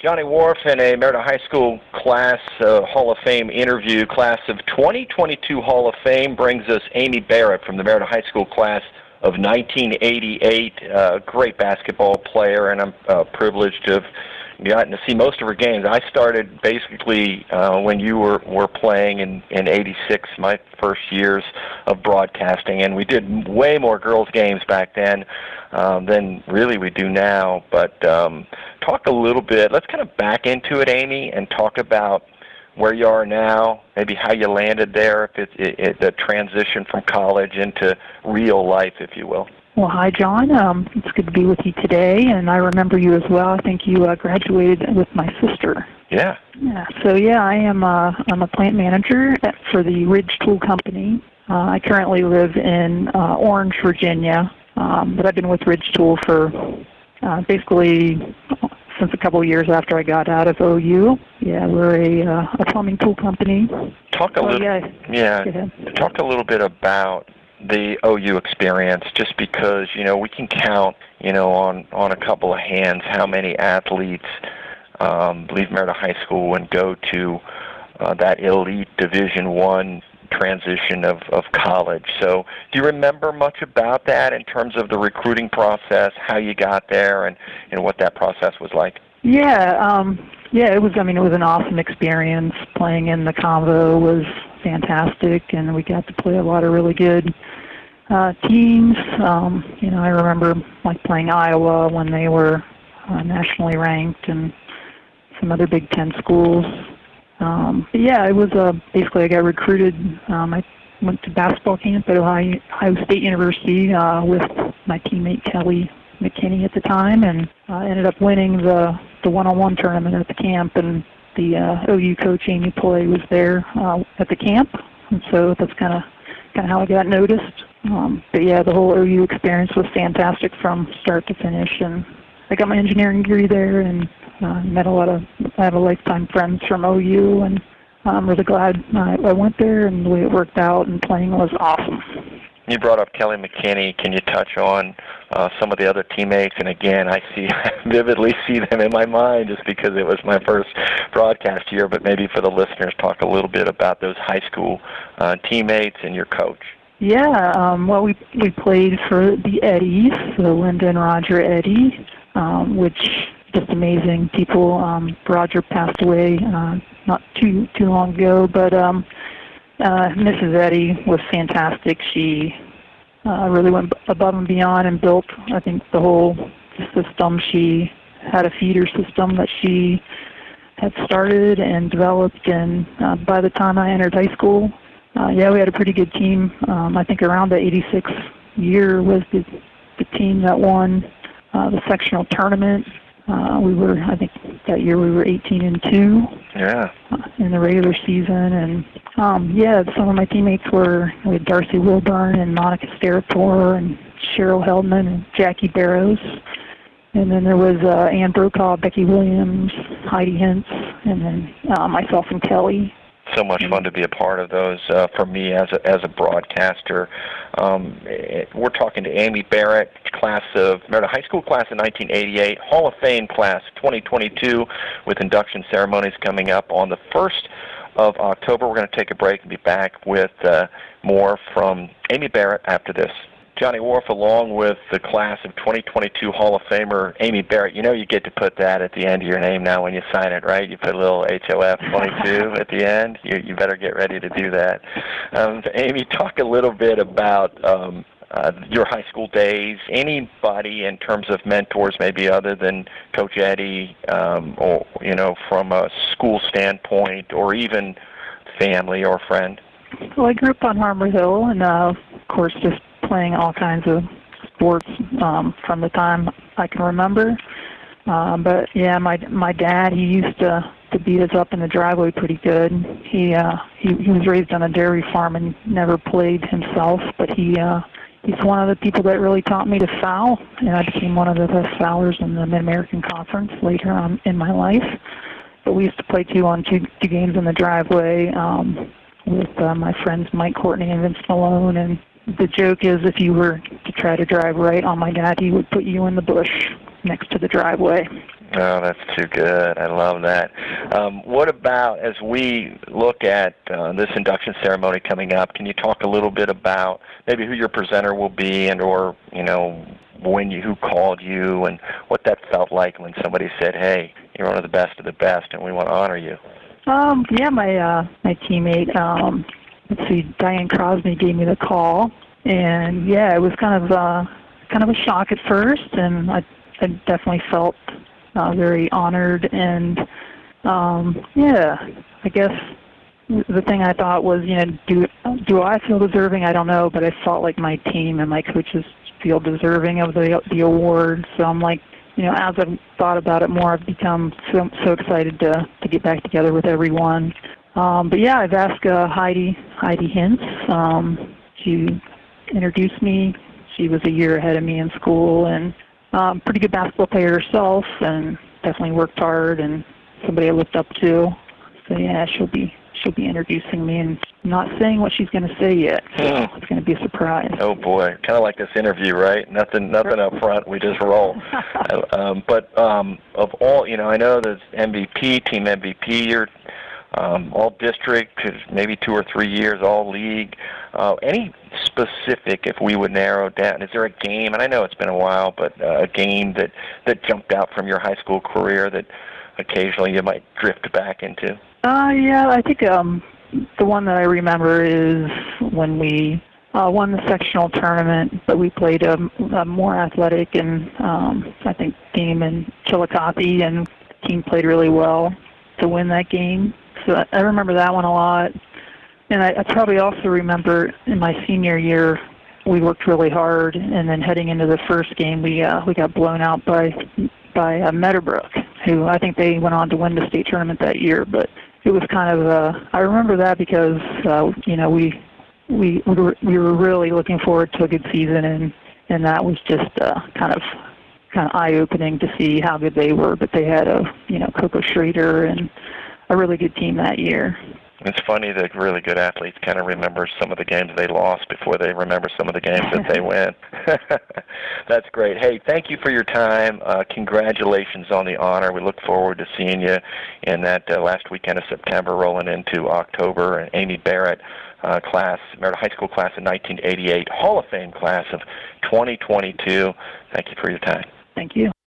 Johnny Wharff in a Marietta High School class Hall of Fame interview. Class of 2022 Hall of Fame brings us Amy Barrett from the Marietta High School class of 1988. Great basketball player, and I'm privileged to have gotten to see most of her games. I started basically when you were playing in '86, my first years of broadcasting, and we did way more girls' games back then than really we do now. But talk a little bit. Let's kind of back into it, Amy, and talk about where you are now, maybe how you landed there, if it's the transition from college into real life, if you will. Well, hi, John. It's good to be with you today, and I remember you as well. I think you graduated with my sister. Yeah. Yeah. So, yeah, I'm a plant manager for the Ridge Tool Company. I currently live in Orange, Virginia, but I've been with Ridge Tool for basically since a couple of years after I got out of OU. Yeah, we're a plumbing tool company. Talk a little bit about the OU experience, just because, we can count, on a couple of hands how many athletes leave Marietta High School and go to that elite Division I transition of college. So do you remember much about that in terms of the recruiting process, how you got there, and what that process was like? Yeah, it was an awesome experience. Playing in the Convo was fantastic, and we got to play a lot of really good teams. I remember playing Iowa when they were nationally ranked, and some other Big Ten schools. It was basically I got recruited. I went to basketball camp at Ohio State University with my teammate Kelly McKinney at the time, and ended up winning the one-on-one tournament at the camp, and the OU coach Amy Barrett was there at the camp, and so that's kind of how I got noticed. The whole OU experience was fantastic from start to finish, and I got my engineering degree there, and met I have a lifetime friends from OU, and I'm really glad I went there, and the way it worked out, and playing was awesome. You brought up Kelly McKinney. Can you touch on some of the other teammates? And again, I vividly see them in my mind just because it was my first broadcast year, but maybe for the listeners, talk a little bit about those high school teammates and your coach. Yeah, we played for the Eddies, the Linda and Roger Eddy, which just amazing people. Roger passed away not too long ago, but Mrs. Eddy was fantastic. She really went above and beyond and built, I think, the whole system. She had a feeder system that she had started and developed, and by the time I entered high school, we had a pretty good team. I think around the '86 year was the team that won the sectional tournament. I think that year we were 18-2. Yeah. In the regular season, and some of my teammates we had Darcy Wilburn and Monica Sterator and Cheryl Heldman and Jackie Barrows, and then there was Ann Brokaw, Becky Williams, Heidi Hintz, and then myself and Kelly. So much fun to be a part of those for me as a broadcaster. We're talking to Amy Barrett, class of Marietta High School class of 1988, Hall of Fame class 2022, with induction ceremonies coming up on the 1st of October. We're going to take a break and be back with more from Amy Barrett after this. Johnny Wharff, along with the class of 2022 Hall of Famer Amy Barrett. You get to put that at the end of your name now when you sign it, right? You put a little HOF 22 at the end. You better get ready to do that. Amy, talk a little bit about your high school days. Anybody in terms of mentors, maybe other than Coach Eddy, or from a school standpoint, or even family or friend? Well, I grew up on Harmer Hill, and of course, just playing all kinds of sports from the time I can remember. But my dad, he used to beat us up in the driveway pretty good. He was raised on a dairy farm and never played himself, but he's one of the people that really taught me to foul, and I became one of the best foulers in the Mid-American Conference later on in my life. But we used to play two games in the driveway with my friends Mike Courtney and Vince Malone, and the joke is if you were to try to drive right on my dad, he would put you in the bush next to the driveway. Oh, that's too good. I love that. What about, as we look at this induction ceremony coming up, can you talk a little bit about maybe who your presenter will be, and or, who called you, and what that felt like when somebody said, hey, you're one of the best, and we want to honor you? Yeah, my teammate, Diane Crosby gave me the call, and yeah, it was kind of a shock at first, and I definitely felt very honored, and yeah, I guess the thing I thought was, do I feel deserving? I don't know, but I felt like my team and my coaches feel deserving of the award. So I'm like, as I've thought about it more, I've become so excited to get back together with everyone. But yeah, I've asked Heidi Hintz to introduce me. She was a year ahead of me in school, and pretty good basketball player herself, and definitely worked hard, and somebody I looked up to. So yeah, she'll be introducing me, and not saying what she's going to say yet. So it's going to be a surprise. Oh boy, kind of like this interview, right? Nothing up front. We just roll. But of all, I know there's MVP, team MVP. You're all district, maybe 2 or 3 years, all league. Any specific, if we would narrow down, is there a game, and I know it's been a while, but a game that jumped out from your high school career that occasionally you might drift back into? Yeah, I think the one that I remember is when we won the sectional tournament, but we played a more athletic and I think team in Chillicothe, and the team played really well to win that game. So I remember that one a lot. And I probably also remember in my senior year, we worked really hard, and then heading into the first game, we got blown out by Meadowbrook, who I think they went on to win the state tournament that year. But it was kind of I remember that because we were really looking forward to a good season, and that was just kind of eye-opening to see how good they were. But they had Coco Schrader and a really good team that year. It's funny that really good athletes kind of remember some of the games they lost before they remember some of the games that they win. That's great. Hey, thank you for your time. Congratulations on the honor. We look forward to seeing you in that last weekend of September rolling into October. And Amy Barrett, Marietta High School class of 1988, Hall of Fame class of 2022. Thank you for your time. Thank you.